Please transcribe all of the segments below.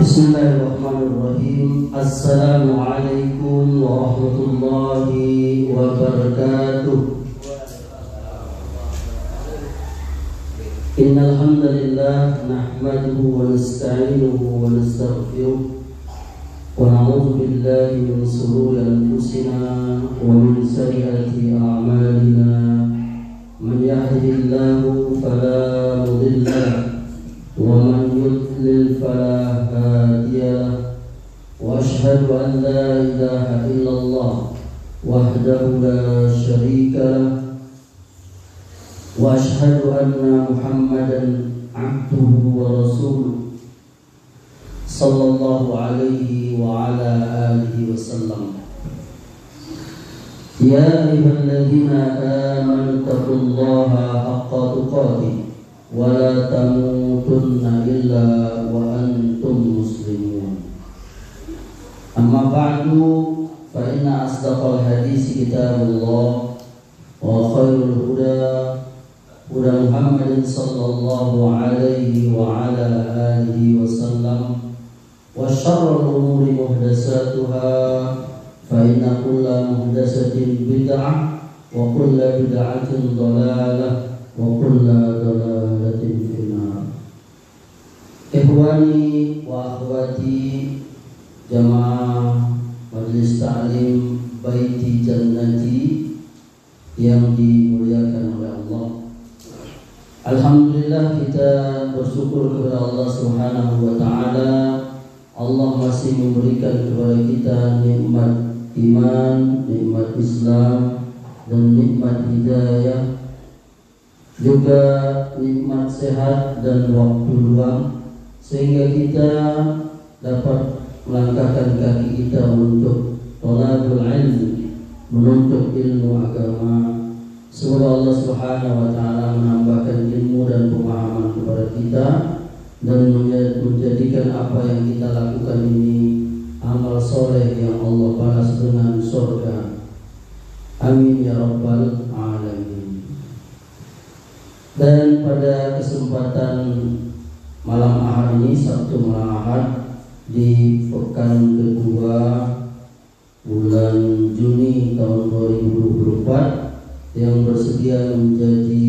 Bismillahirrahmanirrahim. Assalamualaikum warahmatullahi wabarakatuh. Innal hamdalillah nahmaduhu wa nasta'inuhu wa nastaghfiruh wa na'udzu billahi min shururi anfusina wa min sayyiati a'malina. Man yahdihillahu fala mudilla lahu wa man yudlil fala hadiya lahu. Wa asyhadu an la ilaha illallah wahdahu la syarika lahu wa asyhadu anna Muhammadan abduhu wa rasuluh sallallahu alaihi wa ala alihi wasallam. Ya ayyuhalladzina amanu taqullaha haqqa tuqatih wa la tamutunna illa wa antum muslimun. Amma ba'du, fa inna asdaqal hadisi kitabullah wa khairul huda huda Muhammadin sallallahu alaihi wa ala alihi wasallam, wa syarrul umuri muhdatsatuha fa inna kulla muhdatsatin bid'ah wa kulla bid'atin dhalalah wa kulla dhalalatin finnar. Ikhwani wa akhwati jamaah Majelis Ta'lim Baiti Jannati yang dimuliakan oleh Allah. Alhamdulillah, kita bersyukur kepada Allah Subhanahu wa taala. Allah masih memberikan kepada kita nikmat iman, nikmat Islam, dan nikmat hidayah, juga nikmat sehat dan waktu luang, sehingga kita dapat melangkahkan kaki kita untuk thalabul ilmi, menuntut ilmu agama. Semoga Allah Subhanahu wa taala menambahkan ilmu dan pemahaman kepada kita dan menjadikan apa yang kita lakukan ini amal soleh yang Allah balas dengan surga. Amin ya rabbal alamin. Dan pada kesempatan malam ahad ini, Sabtu malam ahad di pekan kedua bulan Juni tahun 2024, yang bersedia menjadi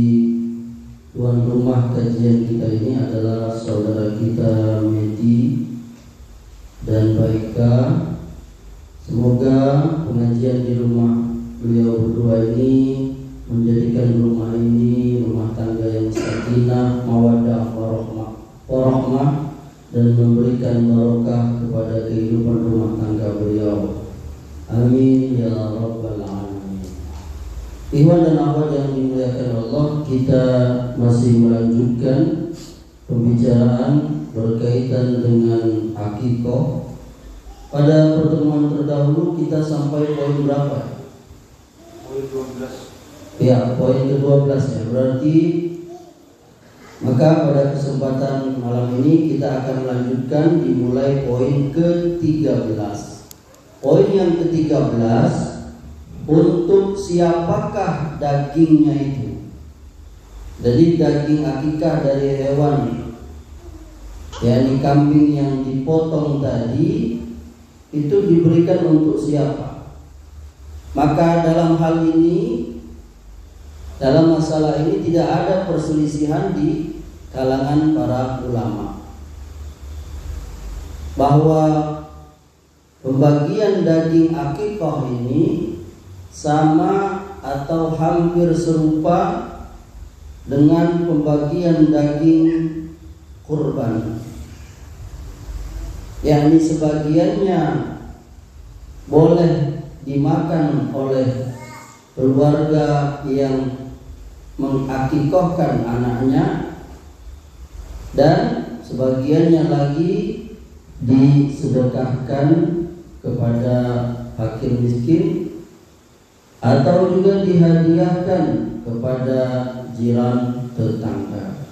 tuan rumah kajian kita ini adalah saudara kita Medi dan Baika. Semoga pengajian di rumah beliau berdua ini menjadikan rumah ini rumah tangga yang sakinah, mawaddah, warahmah, dan memberikan barokah kepada kehidupan rumah tangga beliau. Amin ya rabbal alamin. Ikhwan dan akhwat yang dimuliakan Allah, kita masih melanjutkan pembicaraan berkaitan dengan akikoh. Pada pertemuan terdahulu kita sampai poin berapa? Poin 12. Ya, poin ke-12 ya. Berarti maka pada kesempatan malam ini kita akan melanjutkan dimulai poin ke-13. Poin yang ke-13, untuk siapakah dagingnya itu? Jadi daging akikah dari hewan, yakni kambing yang dipotong tadi, itu diberikan untuk siapa? Maka dalam hal ini, dalam masalah ini tidak ada perselisihan di kalangan para ulama bahwa pembagian daging akikah ini sama atau hampir serupa dengan pembagian daging kurban, yakni sebagiannya boleh dimakan oleh keluarga yang mengakikahkan anaknya, dan sebagiannya lagi disedekahkan kepada fakir miskin atau juga dihadiahkan kepada jiran tetangga.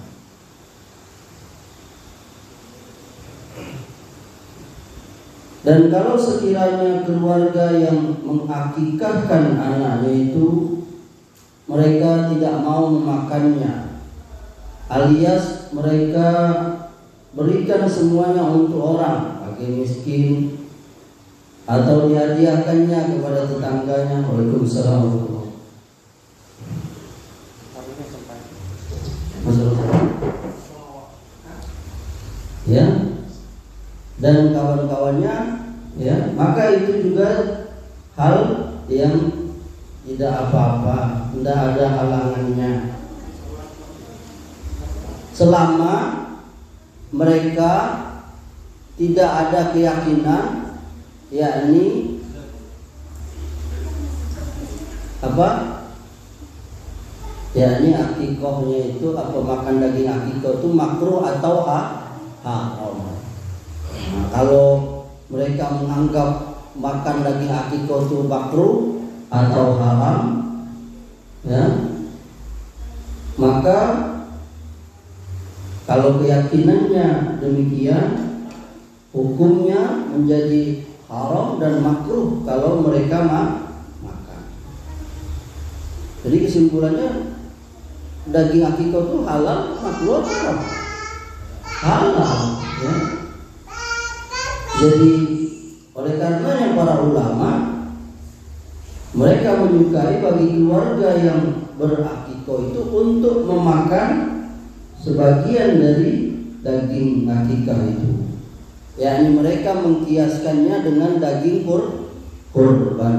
Dan kalau sekiranya keluarga yang mengakikahkan anaknya itu mereka tidak mau memakannya, alias mereka berikan semuanya untuk orang, bagi miskin, atau dihadiahkannya kepada tetangganya. Waalaikumsalam. Ya, dan kawan-kawannya, ya, maka itu juga hal yang tidak apa-apa, tidak ada halangannya, selama mereka tidak ada keyakinan, yakni apa? Yakni akikohnya itu, apa, makan daging akikoh itu makruh atau haram. Nah, kalau mereka menganggap makan daging akikoh itu makruh atau haram, ya, maka kalau keyakinannya demikian, hukumnya menjadi haram dan makruh kalau mereka makan. Jadi kesimpulannya, daging akikoh itu halal, makruh atau haram? Halal, ya. Jadi oleh karenanya para ulama, mereka menyukai bagi keluarga yang berakikoh itu untuk memakan sebagian dari daging akikah itu, yakni mereka mengkiaskannya dengan daging kurban.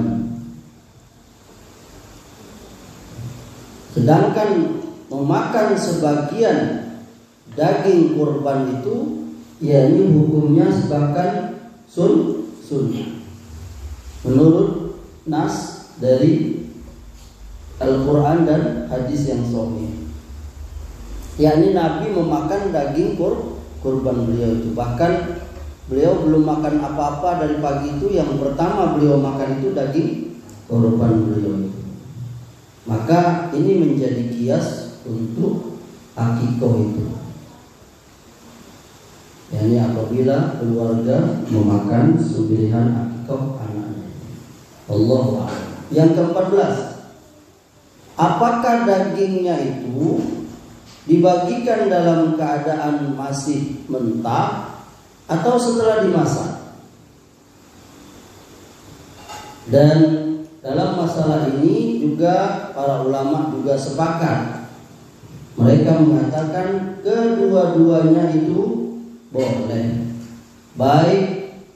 Sedangkan memakan sebagian daging kurban itu, yakni hukumnya sebagai sunnah menurut nas dari Al-Quran dan hadis yang sahih. Yakni Nabi memakan daging kurban beliau itu. Bahkan beliau belum makan apa-apa dari pagi itu, yang pertama beliau makan itu daging kurban beliau itu. Maka ini menjadi kias untuk akikoh itu, yakni apabila keluarga memakan sembelihan akikoh anaknya. Allahu a'lam. Yang ke-14, apakah dagingnya itu dibagikan dalam keadaan masih mentah atau setelah dimasak? Dan dalam masalah ini juga para ulama juga sepakat. Mereka mengatakan kedua-duanya itu boleh, baik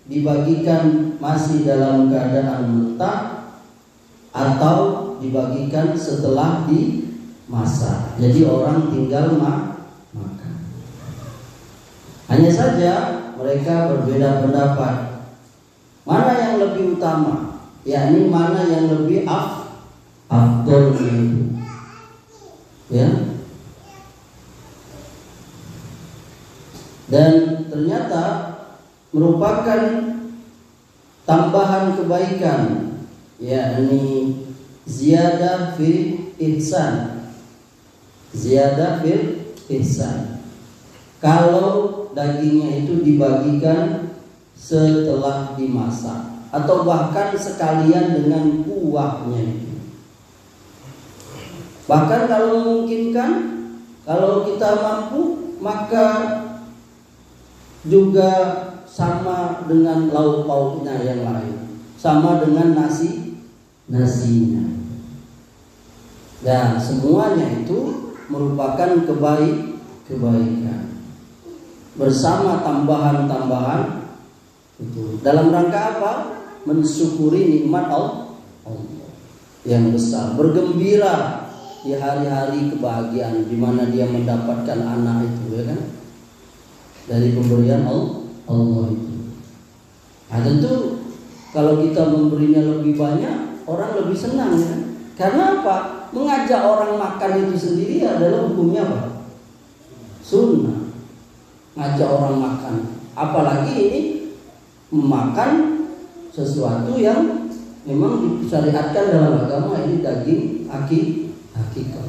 dibagikan masih dalam keadaan mentah atau dibagikan setelah dimasak. Jadi orang tinggal makan. Hanya saja mereka berbeda pendapat, mana yang lebih utama, yakni mana yang lebih afdol itu, ya. Dan ternyata merupakan tambahan kebaikan, yakni ziyadah fil ihsan. Ziyadah fil ihsan, kalau dagingnya itu dibagikan setelah dimasak atau bahkan sekalian dengan kuahnya itu. Bahkan kalau memungkinkan, kalau kita mampu, maka juga sama dengan lauk pauknya yang lain, sama dengan nasinya. Dan semuanya itu merupakan kebaikan bersama tambahan-tambahan itu. Dalam rangka apa? Mensyukuri nikmat Allah yang besar, bergembira di hari-hari kebahagiaan di mana dia mendapatkan anak itu, ya kan? Dari pemberian Allah itu. Nah, tentu kalau kita memberinya lebih banyak, orang lebih senang, ya. Karena apa? Mengajak orang makan itu sendiri adalah hukumnya apa? Sunnah. Ngajak orang makan, apalagi ini memakan sesuatu yang memang disyariatkan dalam agama, ini daging akikah.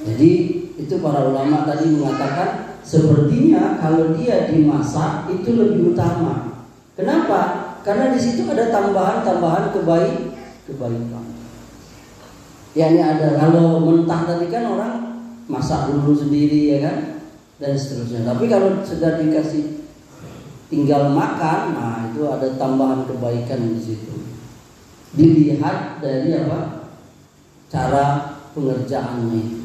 Jadi itu para ulama tadi mengatakan sepertinya kalau dia dimasak itu lebih utama. Kenapa? Karena di situ ada tambahan-tambahan kebaikan. Ya, ini ada. Kalau mentah tadi kan orang masak dulu sendiri, ya kan? dan seterusnya. Tapi kalau sudah dikasih tinggal makan, nah itu ada tambahan kebaikan di situ. Dilihat dari apa? Cara pengerjaannya.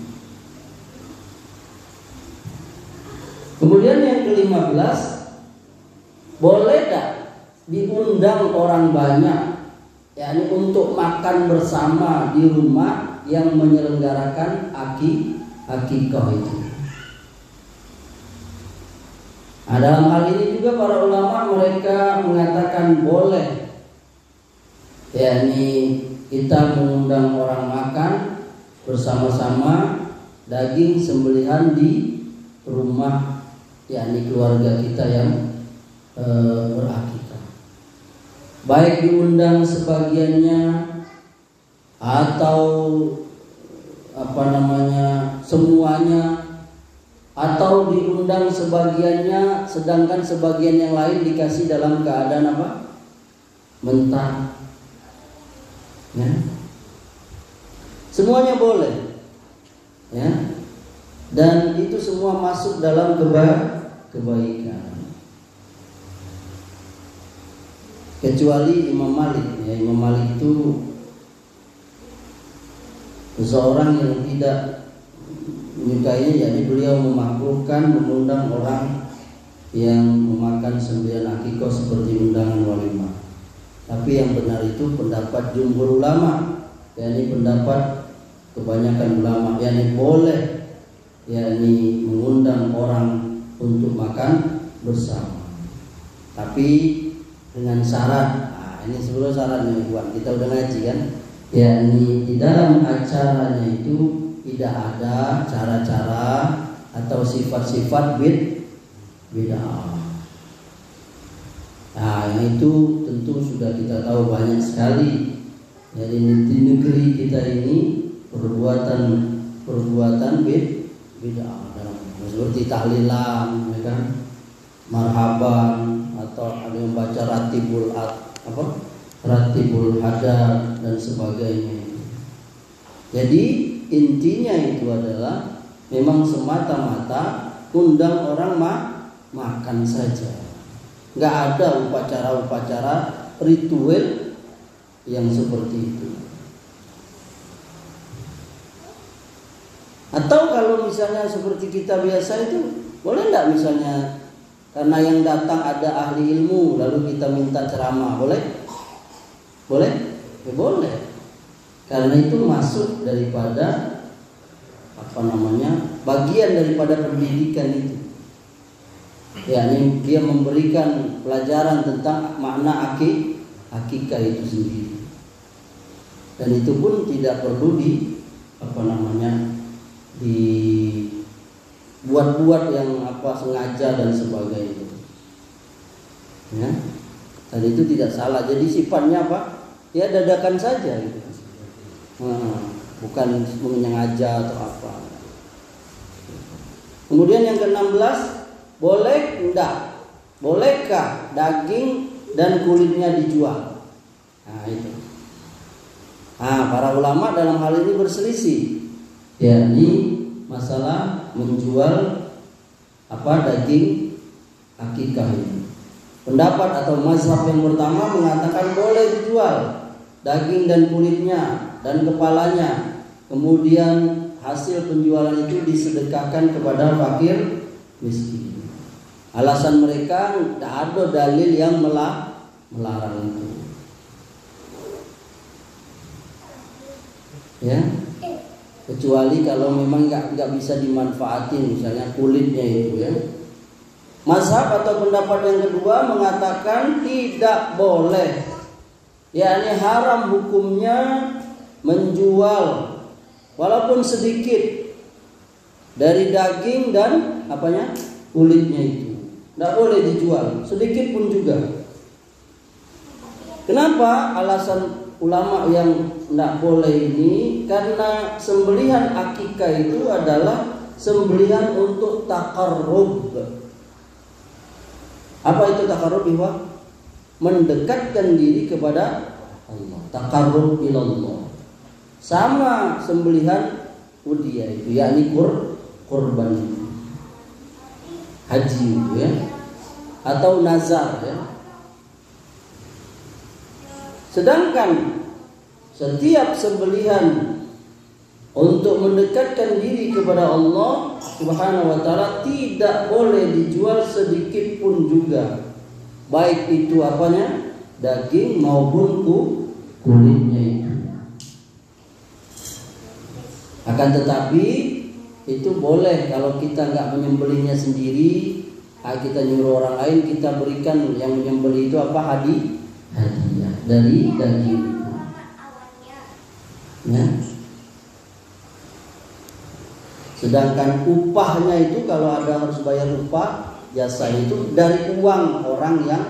Kemudian yang ke-15, boleh tak diundang orang banyak, yakni untuk makan bersama di rumah yang menyelenggarakan akikah itu. Nah, dalam hal ini juga para ulama mereka mengatakan boleh, yakni kita mengundang orang makan bersama-sama daging sembelihan di rumah, yakni keluarga kita yang berakikah. Baik diundang sebagiannya atau semuanya, atau diundang sebagiannya sedangkan sebagian yang lain dikasih dalam keadaan apa? Mentah. Ya. Semuanya boleh. Ya. Dan itu semua masuk dalam kebaikan. Kecuali Imam Malik, ya, Imam Malik itu seseorang yang tidak menyukainya, jadi beliau memakruhkan mengundang orang yang memakan sembilan akikah seperti undangan walimah. Tapi yang benar itu pendapat jumhur ulama, yakni pendapat kebanyakan ulama, yakni boleh, yakni mengundang orang untuk makan bersama. Tapi dengan syarat, nah ini sebelum syaratnya buat kita udah ngaji kan, yakni di dalam acaranya itu tidak ada cara-cara atau sifat-sifat bid'ah. Nah, yang itu tentu sudah kita tahu banyak sekali. Jadi di negeri kita ini perbuatan bid'ah, seperti tahlilan, ya kan, marhaban, atau ada yang baca ratibul hadar dan sebagainya. Jadi intinya itu adalah memang semata-mata undang orang makan saja. Nggak ada upacara-upacara ritual yang seperti itu. Atau kalau misalnya seperti kita biasa itu, boleh nggak misalnya karena yang datang ada ahli ilmu lalu kita minta ceramah, boleh? Boleh? Ya boleh. Karena itu masuk daripada bagian daripada pendidikan itu. Yakni dia memberikan pelajaran tentang makna akikah itu sendiri. Dan itu pun tidak perlu dibuat-buat yang sengaja dan sebagainya. Ya. Dan itu tidak salah. Jadi sifatnya apa? Ya dadakan saja gitu. Bukan menyengaja atau apa. Kemudian yang ke-16, bolehkah daging dan kulitnya dijual? Nah itu. Para ulama dalam hal ini berselisih, yakni masalah menjual daging akikah ini. Pendapat atau mazhab yang pertama mengatakan boleh dijual daging dan kulitnya dan kepalanya, kemudian hasil penjualan itu disedekahkan kepada fakir miskin. Alasan mereka tidak ada dalil yang melarang itu. Ya, kecuali kalau memang nggak bisa dimanfaatin, misalnya kulitnya itu ya. Mazhab atau pendapat yang kedua mengatakan tidak boleh, yakni haram hukumnya menjual walaupun sedikit dari daging dan kulitnya itu. Tidak boleh dijual sedikit pun juga. Kenapa alasan ulama yang tidak boleh ini? Karena sembelihan akikah itu adalah sembelihan untuk taqarrub. Apa itu taqarrub? Mendekatkan diri kepada Allah. Taqarrub ilallah. Sama sembelihan udhiyah itu, yakni kurban. haji ya, atau nazar ya. Sedangkan setiap sembelihan untuk mendekatkan diri kepada Allah Subhanahu wa taala tidak boleh dijual sedikit pun juga. Baik itu apanya? Daging maupun kulitnya itu. Akan tetapi itu boleh kalau kita nggak menyembelihnya sendiri, kita nyuruh orang lain, kita berikan yang menyembelih itu apa? Hadiah dari daging. Ya. Sedangkan upahnya itu kalau ada harus bayar upah jasa itu dari uang orang yang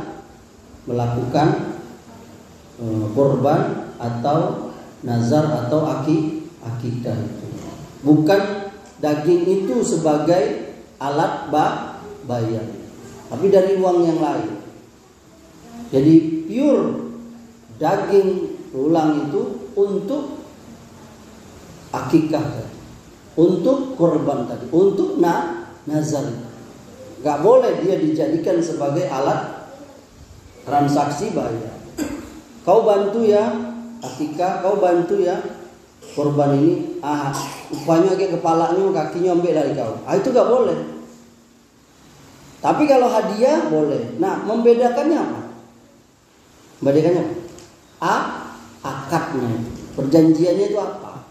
melakukan kurban atau nazar atau akikah itu. Bukan daging itu sebagai alat bayar, tapi dari uang yang lain. Jadi pure daging tulang itu untuk akikah, untuk kurban tadi, untuk nazar. Gak boleh dia dijadikan sebagai alat transaksi bayar. Kau bantu ya akikah, kau bantu ya kurban ini, upahnya ke kepalanya, kakinya ambil dari kau. Itu gak boleh. Tapi kalau hadiah boleh. Nah, membedakannya apa? Membedakannya apa? Akadnya, perjanjiannya itu apa?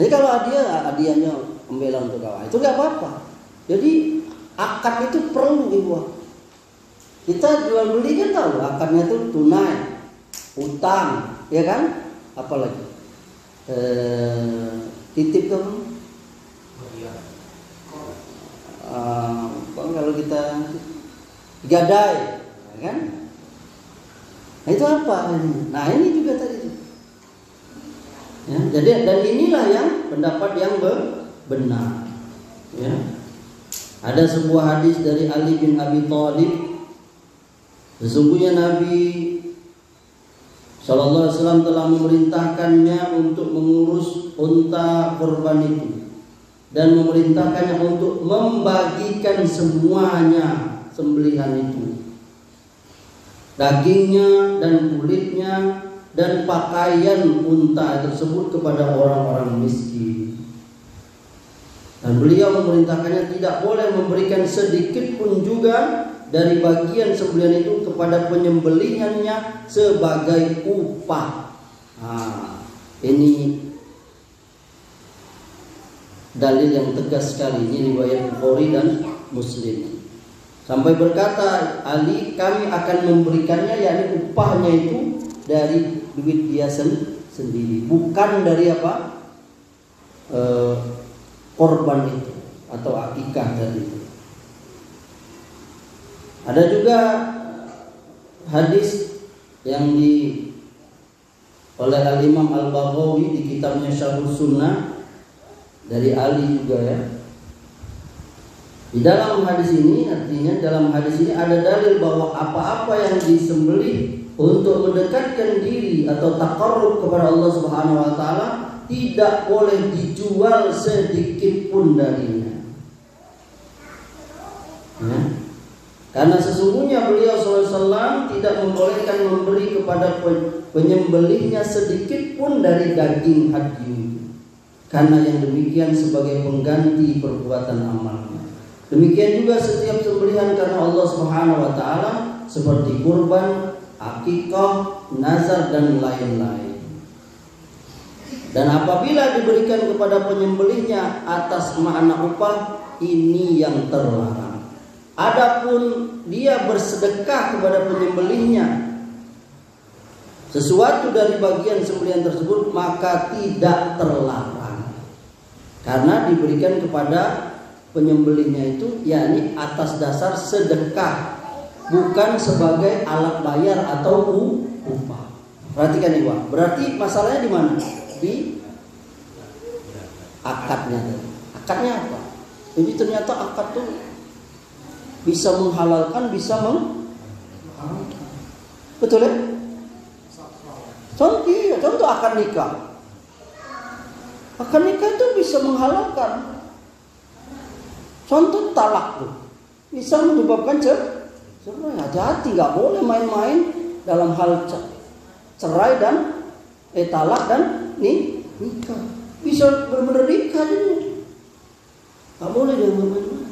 Jadi kalau hadiahnya ambil untuk kau, itu gak apa-apa. Jadi akad itu perlu dibuat. Kita jual beli kan tahu akadnya itu tunai, utang, ya kan? Apalagi titip tuh. Kalau kita gadai, ya kan? Nah itu apa? Nah ini juga tadi. Ya, jadi dan inilah yang pendapat yang benar. Ya. Ada sebuah hadis dari Ali bin Abi Thalib. Sesungguhnya Nabi Sallallahu Alaihi Wasallam telah memerintahkannya untuk mengurus unta kurban itu dan memerintahkannya untuk membagikan semuanya sembelihan itu, dagingnya dan kulitnya dan pakaian unta tersebut kepada orang-orang miskin. Dan beliau memerintahkannya tidak boleh memberikan sedikit pun juga dari bagian sembelihan itu kepada penyembelihannya sebagai upah. Ini dalil yang tegas sekali. Ini riwayat Bukhari dan Muslim. Sampai berkata Ali, kami akan memberikannya, yakni upahnya itu dari duit dia sendiri, bukan dari apa? Korban itu atau akikah tadi. Ada juga hadis yang oleh Al-Imam Al-Baghawi di kitabnya Syarhus Sunnah dari Ali juga ya. Di dalam hadis ini, artinya dalam hadis ini ada dalil bahwa apa-apa yang disembelih untuk mendekatkan diri atau taqarrub kepada Allah Subhanahu wa taala tidak boleh dijual sedikit pun darinya. Ya. Karena sesungguhnya beliau SAW tidak membolehkan memberi kepada penyembelihnya sedikit pun dari daging hadyu, karena yang demikian sebagai pengganti perbuatan amalnya. Demikian juga setiap sembelihan karena Allah Subhanahu wa taala seperti kurban, akikah, nazar dan lain-lain. Dan apabila diberikan kepada penyembelihnya atas makna upah, ini yang terlarang. Adapun dia bersedekah kepada penyembelihnya sesuatu dari bagian sembelihan tersebut, maka tidak terlarang, karena diberikan kepada penyembelihnya itu yakni atas dasar sedekah, bukan sebagai alat bayar atau upah. Perhatikan ini, Pak. Berarti masalahnya di mana? Di akadnya. Akadnya apa? Jadi ternyata akad tuh bisa menghalalkan, bisa mengharamkan. Betul ya? Contoh akad nikah. Akad nikah itu bisa menghalalkan. Contoh talak tuh. bisa menyebabkan cerai. Hati-hati, nggak boleh main-main dalam hal cerai dan talak dan nikah. Bisa benar-benar nikah ini, nggak boleh dia main-main.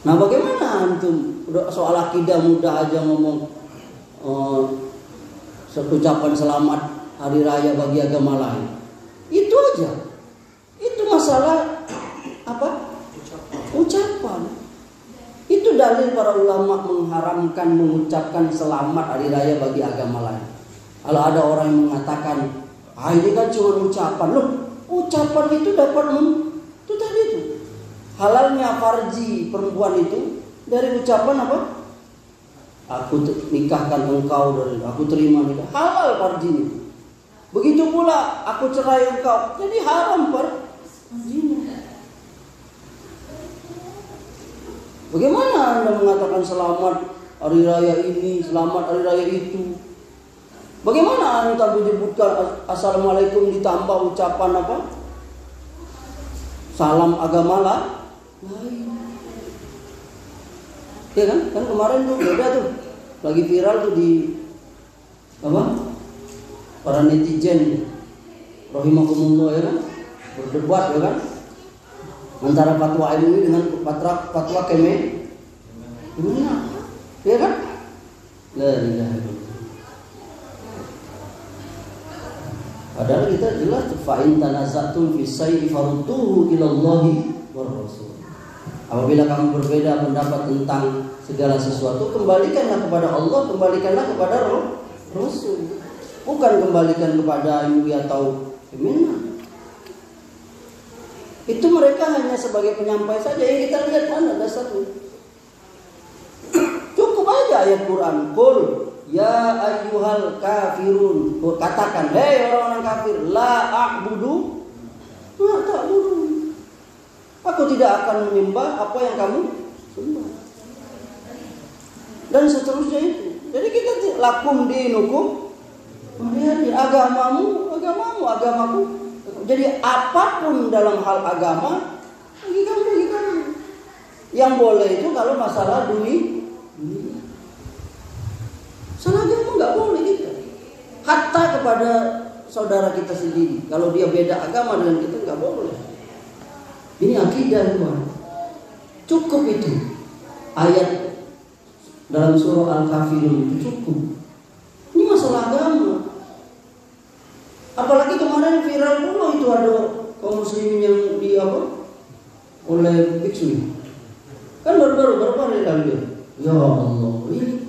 Nah, bagaimana antum soal akidah mudah aja ngomong ucapan selamat hari raya bagi agama lain. Itu aja. Itu masalah apa? Ucapan. Itu dalil para ulama mengharamkan mengucapkan selamat hari raya bagi agama lain. Kalau ada orang yang mengatakan, ini kan cuma ucapan. Loh, ucapan itu dapat itu tadi itu. Halalnya farji perempuan itu dari ucapan apa? Aku nikahkan engkau, dari aku terima nikah. Halal farjinya. Begitu pula aku cerai engkau, jadi haram farjinya. Bagaimana Anda mengatakan selamat hari raya ini, selamat hari raya itu? Bagaimana Anda menyebutkan assalamualaikum ditambah ucapan apa? Salam agama lain. Ya kan? Kan kemarin tuh beda tuh. Lagi viral tuh di apa? Para netizen rahimakumullah ya kan? Berdebat ya kan? Antara fatwa MUI dengan fatwa Kemen. Gimana? Ya kan? La ilaha illallah. Padahal kita jelas fa in tanazatum fi sayyi farudduhu ila Allahi war Rasul. Apabila kamu berbeda pendapat tentang segala sesuatu, kembalikanlah kepada Allah, kembalikanlah kepada Rasul. Bukan kembalikan kepada MUI atau Kemen. Itu mereka hanya sebagai penyampai saja. Yang kita lihat mana dasarnya. Cukup aja ayat Quran. Qul ya ayyuhal kafirun. Katakan, hei orang-orang kafir, la a'budu ma ta'budun. Aku tidak akan menyembah apa yang kamu sembah. Dan seterusnya itu. Jadi kita lakum dinukum, agamamu, agamaku. Jadi apapun dalam hal agama, bagi kamu. Yang boleh itu kalau masalah dunia. Salah agama nggak boleh gitu. Hatta kepada saudara kita sendiri, kalau dia beda agama dengan kita nggak boleh. Ini akidah Tuhan. Cukup itu. Ayat dalam surah Al-Kafirun itu cukup. Ini masalah agama. Apalagi kemarin viral pula itu ada kaum muslimin yang di apa? Oleh biksu. Kan baru-baru berapa hari lalu. Ya Allah, ini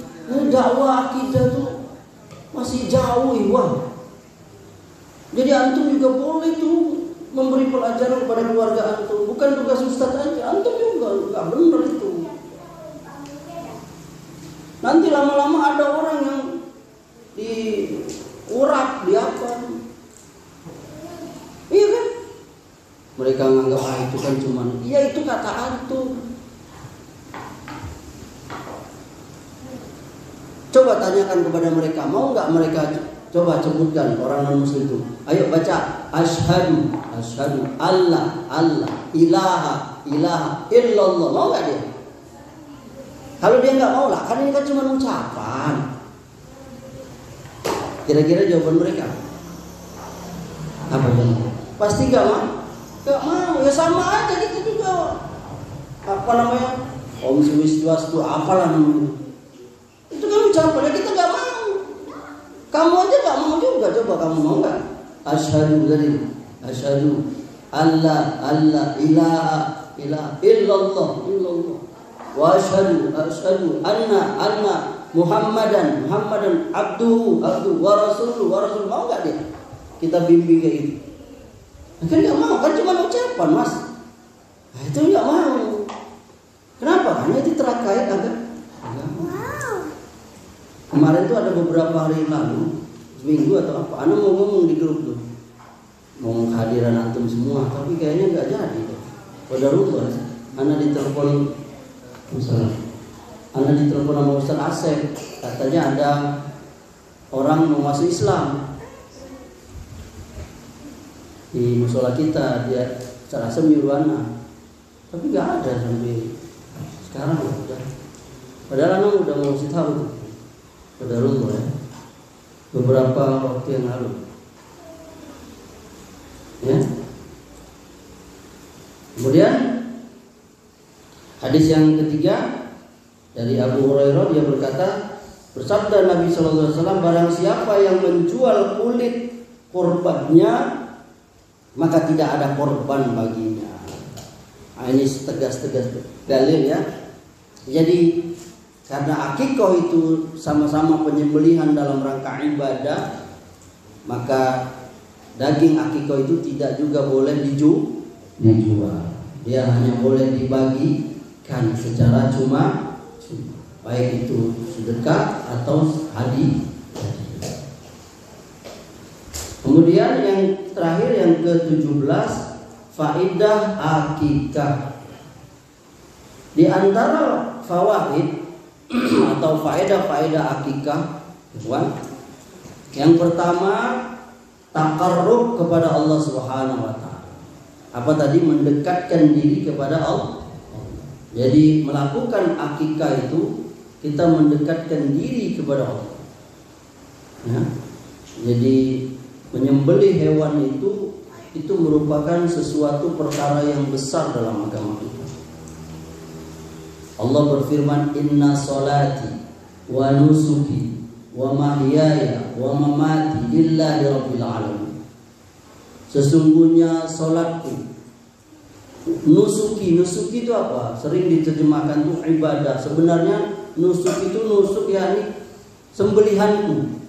dakwah akidah tuh masih jauh Iwan. Jadi antum juga boleh tuh memberi pelajaran kepada keluarga antum. Bukan tugas ustaz aja, antum juga enggak benar itu. Nanti lama-lama ada orang yang diurap, di apa? Iya kan? Mereka menganggap itu kan cuma, iya itu kata antum. Coba tanyakan kepada mereka, mau nggak mereka coba sebutkan orang non muslim itu. Ayo baca asyhadu Allah ilaha illallah. Mau nggak dia? Kalau dia nggak mau lah, kan ini kan cuma ucapan. Kira-kira jawaban mereka apa jawaban? Pasti nggak mau. Ya sama aja gitu juga. Apa namanya? Om Swastiastu apalah namanya. Itu kan ucapan, kita nggak mau. Kamu aja nggak mau juga. Coba kamu mau nggak? Asyhadu Allah ilaha illallah. Wa asyhadu anna Muhammadan abduhu wa rasuluh. Mau nggak dia? Kita bimbing kayak gitu. Kan nggak mau, kan cuma ucapan mas. Nah, itu nggak mau. Kenapa? Karena itu terkait agama. Kemarin tuh ada beberapa hari lalu, seminggu atau apa, Ana mau ngomong di grup tuh, mau kehadiran antum semua, tapi kayaknya nggak jadi. Pada lupa, Ana ditelepon, sama Ustaz Asep, katanya ada orang mau masuk Islam di musola kita, dia Ustaz Asep nyuruh Ana, tapi nggak ada sampai Sekarang udah. Padahal anak udah mau kasih tahu. Qadarullah ya. Beberapa waktu yang lalu. Ya. Kemudian hadis yang ketiga dari Abu Hurairah, dia berkata, bersabda Nabi sallallahu alaihi wasallam, barang siapa yang menjual kulit korbannya maka tidak ada korban baginya. Nah, ini tegas-tegas dalil ya. Jadi karena akikah itu sama-sama penyembelihan dalam rangka ibadah, maka daging akikah itu tidak juga boleh dijual. Dia hanya boleh dibagikan secara cuma, baik itu sedekah atau hadiah. Kemudian yang terakhir, yang ke-17, faidah akikah. Di antara fawaid atau faedah-faedah akikah, yang pertama, taqarrub kepada Allah Subhanahu wa taala. Apa tadi? Mendekatkan diri kepada Allah. Jadi melakukan akikah itu kita mendekatkan diri kepada Allah. Ya. Jadi menyembelih hewan itu merupakan sesuatu perkara yang besar dalam agama kita. Allah berfirman, inna salati wa nusuki wa mahyaya wa mamati lillahi rabbil alamin. Sesungguhnya salatku, nusuki itu apa? Sering diterjemahkan itu ibadah. Sebenarnya nusuk itu yakni sembelihanku.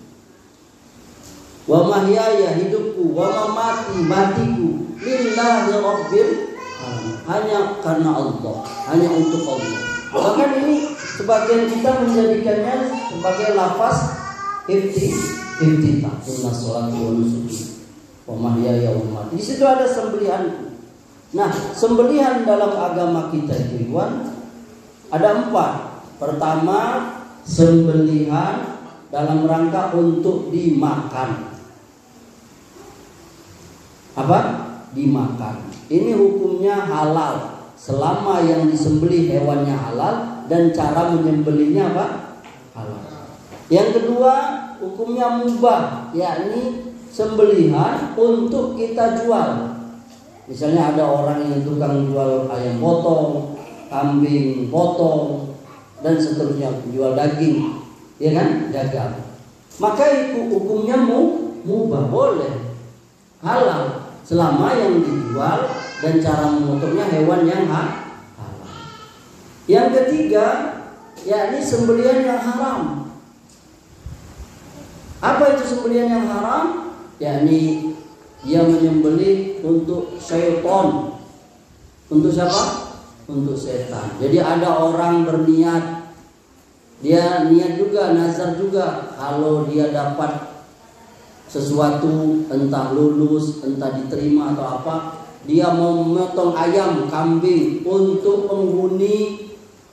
Wa mahyaya, hidupku, wa mamati, matiku, lillahi rabbil alamin. Hanya karena Allah, hanya untuk Allah. Bahkan ini sebagian kita menjadikannya sebagai lafaz iftitah. Inna sholati wa nusuki wa mahyaya wa mamati. Di situ ada sembelihanku. Nah, sembelihan dalam agama kita itu ada 4. Pertama, sembelihan dalam rangka untuk dimakan. Apa? Dimakan. Ini hukumnya halal selama yang disembelih hewannya halal dan cara menyembelihnya apa? Halal. Yang kedua, hukumnya mubah, yakni sembelihan untuk kita jual. Misalnya ada orang yang tukang jual ayam potong, kambing potong, dan seterusnya, jual daging, ya kan? Dagang. Maka itu hukumnya mubah, boleh, halal, selama yang dijual dan cara memotongnya hewan yang halal. Yang ketiga, yakni sembelihan yang haram. Apa itu sembelihan yang haram? Yakni dia menyembelih untuk syaitan. Untuk siapa? Untuk setan. Jadi ada orang berniat, dia niat juga, nazar juga, kalau dia dapat sesuatu, entah lulus, entah diterima atau apa, dia mau memotong ayam, kambing untuk penghuni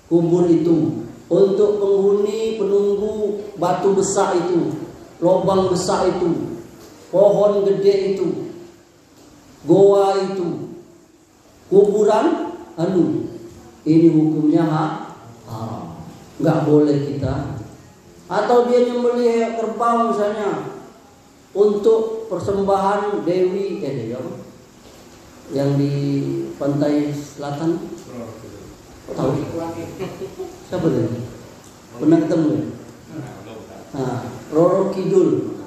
kubur itu, untuk penghuni penunggu batu besar itu, lubang besar itu, pohon gede itu, goa itu, kuburan, ini hukumnya haram, nggak boleh kita. Atau dia nyembelih kerbau misalnya untuk persembahan Dewi yang di pantai selatan, tahu siapa dia? Pernah ketemu? Roro Kidul.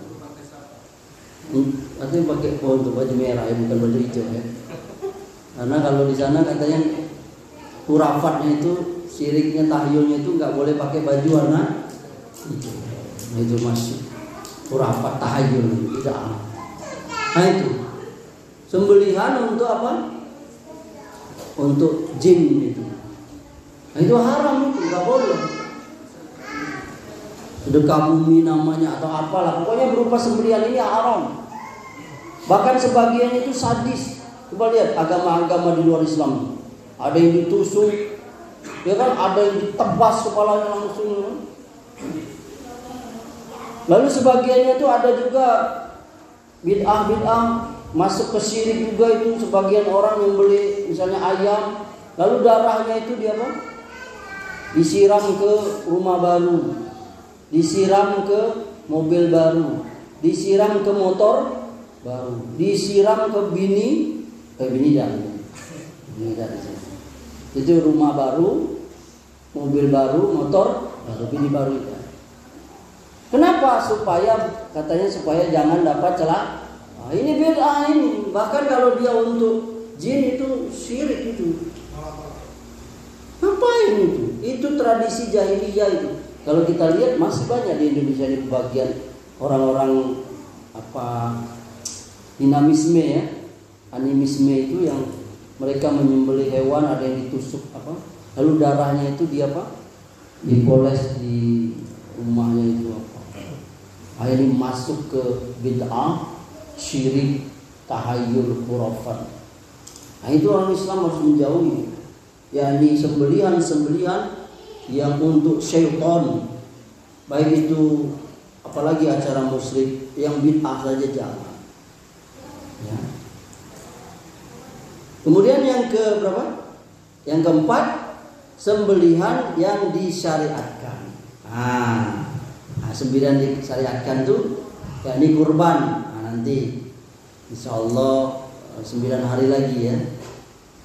Artinya pakai baju merah ya, bukan baju hijau ya. Karena kalau di sana katanya hurafatnya itu, syiriknya, tahyulnya itu nggak boleh pakai baju warna hijau. Nah, itu masih hurafat tahyul, tidak. Nah itu sembelihan untuk apa? Untuk jin itu. Nah itu haram, itu nggak boleh. Sedekah bumi namanya atau apalah, pokoknya berupa sembelihan ini haram. Bahkan sebagian itu sadis. Coba lihat agama-agama di luar Islam. Ada yang ditusuk, ya kan? Ada yang ditebas kepalanya langsung. Lalu sebagiannya itu ada juga bid'ah masuk ke syirik juga itu. Sebagian orang yang beli misalnya ayam, lalu darahnya itu dia apa? disiram ke rumah baru, disiram ke mobil baru, disiram ke motor baru, disiram ke bini dan itu rumah baru, mobil baru, motor baru, bini baru itu. Kenapa? Katanya supaya jangan dapat celah. Nah, ini bid'ah ini. Bahkan kalau dia untuk jin itu syirik itu. Ngapain itu? Itu tradisi jahiliyah itu. Kalau kita lihat masih banyak di Indonesia di bagian orang-orang dinamisme ya, animisme itu yang mereka menyembelih hewan, ada yang ditusuk lalu darahnya itu dipoles di rumahnya itu akhirnya masuk ke bid'ah, syirik, tahayul, khurafat. Nah itu orang Islam harus menjauhi, yakni sembelihan yang untuk syaitan, baik itu apalagi acara musyrik yang bid'ah saja jangan. Ya. Kemudian yang Yang keempat, sembelihan yang disyariatkan. Sembelihan disyariatkan itu yakni kurban. Nanti insya Allah 9 hari lagi ya,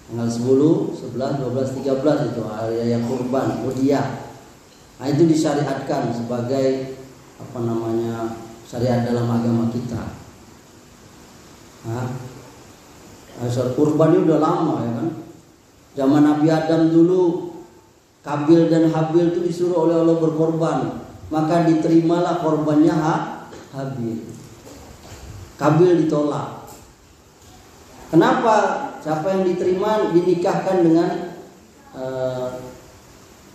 tanggal 10, 11, 12, 13 itu hari raya kurban, udhiyah. Itu disyariatkan sebagai syariat dalam agama kita. Kurban ini udah lama ya kan. Zaman Nabi Adam dulu, Kabil dan Habil itu disuruh oleh Allah berkorban, maka diterimalah korbannya Habil. Kabil ditolak. Kenapa? Siapa yang diterima dinikahkan dengan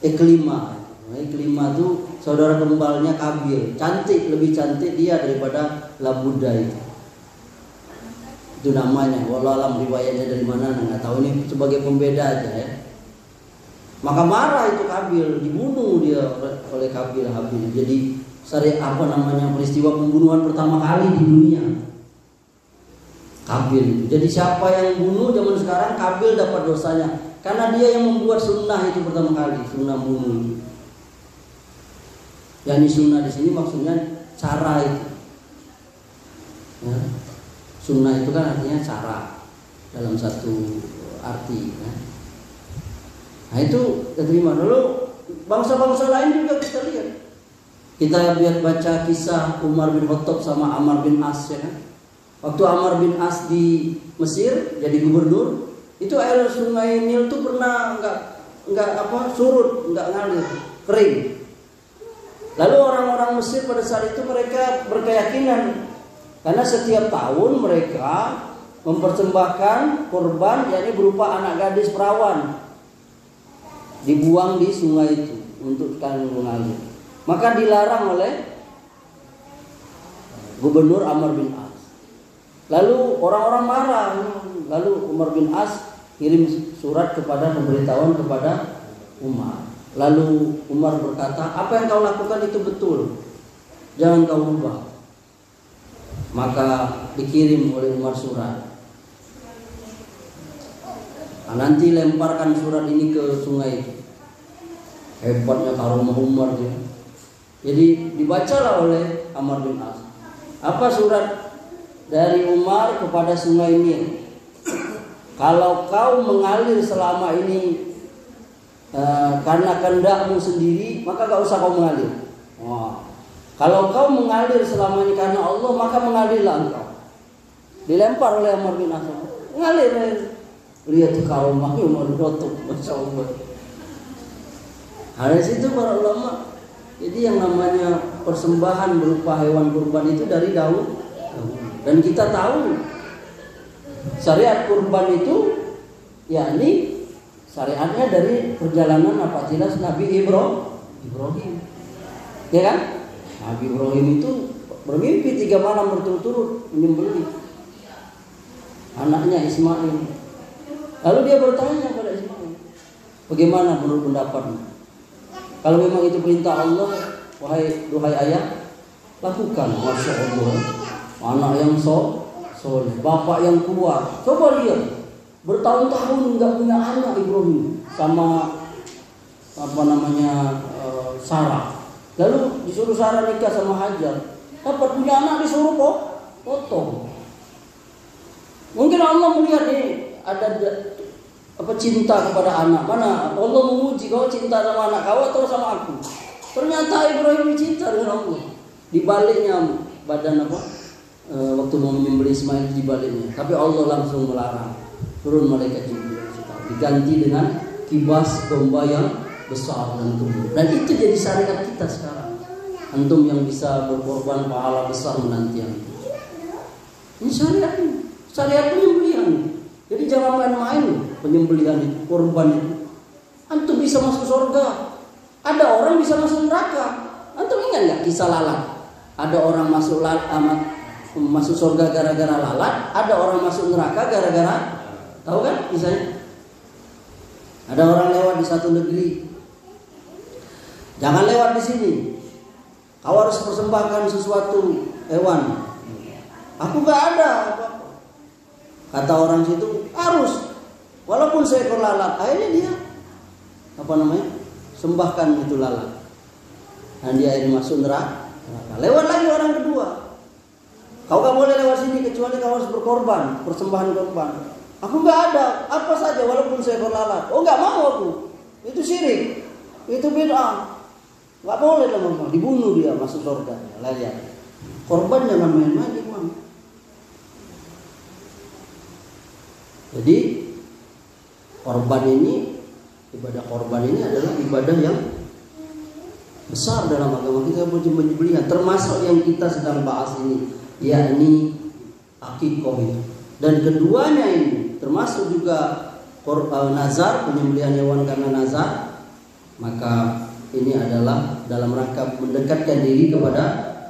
Iklima. Iklima itu saudara kembalnya Kabil. Cantik, lebih cantik dia daripada Labuda itu. Itu namanya. Wallahu alam riwayatnya dari mana nggak tahu, ini sebagai pembeda aja ya. Maka marah itu Kabil, dibunuh dia oleh Kabil Habil. Jadi peristiwa pembunuhan pertama kali di dunia. Kabil. Jadi siapa yang bunuh zaman sekarang, Kabil dapat dosanya karena dia yang membuat sunnah itu pertama kali, sunnah bunuh. Yani sunnah di sini maksudnya cara itu. Ya. Sunnah itu kan artinya cara dalam satu arti. Ya. Nah itu diterima. Lalu bangsa-bangsa lain juga kita lihat. Kita lihat baca kisah Umar bin Khattab sama Amr bin As ya kan. Waktu Amr bin As di Mesir jadi gubernur, itu air sungai Nil itu pernah enggak surut, enggak ngalir, kering. Lalu orang-orang Mesir pada saat itu mereka berkeyakinan karena setiap tahun mereka mempersembahkan kurban, yakni berupa anak gadis perawan, dibuang di sungai itu untuk sekalian mengalir. Maka dilarang oleh Gubernur Amr bin As. Lalu orang-orang marah. Lalu Umar bin As kirim surat pemberitahuan kepada Umar. Lalu Umar berkata, apa yang kau lakukan itu betul, jangan kau ubah. Maka dikirim oleh Umar surat. Nanti lemparkan surat ini ke sungai itu. Hebatnya karomah Umar ya. Jadi dibacalah oleh Amr bin As. Apa surat dari Umar kepada sungai Nil? Kalau kau mengalir selama ini karena kehendakmu sendiri, maka gak usah kau mengalir. Kalau kau mengalir selama ini karena Allah, maka mengalirlah engkau. Dilempar oleh Amr bin As. Mengalir. Lihat karomahnya Umar bin Khattab, masya Allah. Dari situ para ulama. Jadi yang namanya persembahan berupa hewan kurban itu dari dahulu. Dan kita tahu syariat kurban itu yakni syariatnya dari perjalanan jelas Nabi Ibrahim. Ya kan? Nabi Ibrahim itu bermimpi 3 malam berturut-turut menyembelih anaknya Ismail. Lalu dia bertanya pada Ismail, bagaimana menurut pendapatmu? Kalau memang itu perintah Allah, duhai ayah, lakukan. Masya Allah. Anak yang soleh, bapak yang kuat. Coba lihat, bertahun-tahun nggak punya anak Ibrahim sama Sarah. Lalu disuruh Sarah nikah sama Hajar. Dapat punya anak disuruh potong. Mungkin Allah melihat ini ada cinta kepada anak. Mana Allah menguji kau cinta sama anak kau atau sama aku. Ternyata Ibrahim cinta dengan Allah. Di baliknya badan waktu mau menyembelih Ismail di baliknya. Tapi Allah langsung melarang. Turun malaikat Jibril. Diganti dengan kibas domba yang besar dan tumbuh. Dan itu jadi syariat kita sekarang. Antum yang bisa berkorban pahala besar menanti yang itu. Ini syariat ini. Syariat penyembelihan. Jadi jangan main-main penyembelihan itu, korban itu. Antum bisa masuk surga. Ada orang bisa masuk neraka. Antum ingat nggak kisah lalat? Ada orang masuk surga gara-gara lalat. Ada orang masuk neraka gara-gara, tahu kan kisahnya? Ada orang lewat di satu negeri. Jangan lewat di sini. Kau harus persembahkan sesuatu hewan. Aku nggak ada. Kata orang situ harus. Walaupun seekor lalat. Akhirnya dia sembahkan itu lalat. Dan dia akhirnya masuk neraka. Lewat lagi orang kedua. Kau nggak boleh lewat sini kecuali kau harus berkorban, persembahan korban. Aku nggak ada. Apa saja walaupun seekor lalat. Oh nggak mau aku. Itu syirik. Itu bid'ah. Nggak boleh teman-teman, dibunuh dia masuk surga. Lihat, korban jangan main-main teman. Jadi ibadah korban ini adalah ibadah yang besar dalam agama kita, penyembelihan. Termasuk yang kita sedang bahas ini, yakni akikah itu. Dan keduanya ini termasuk juga nazar, penyembelihan hewan karena nazar. Maka ini adalah dalam rangka mendekatkan diri kepada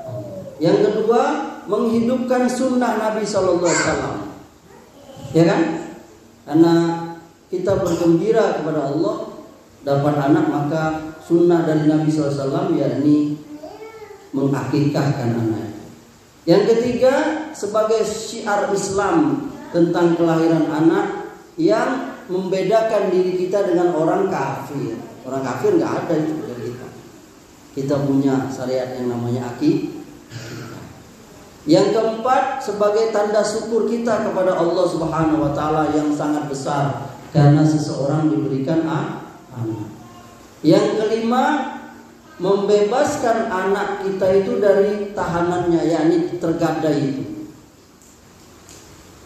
Allah. Yang kedua, menghidupkan sunnah Nabi SAW. Ya kan? Karena kita bergembira kepada Allah dapat anak, maka sunnah dari Nabi SAW yakni mengakikahkan anak. Yang ketiga, sebagai syiar Islam tentang kelahiran anak yang membedakan diri kita dengan orang kafir. Orang kafir nggak ada itu dari kita. Kita punya syariat yang namanya akikah. Yang keempat, sebagai tanda syukur kita kepada Allah Subhanahu wa taala yang sangat besar karena seseorang diberikan anak. Yang kelima, membebaskan anak kita itu dari tahanannya, yakni tergadai itu.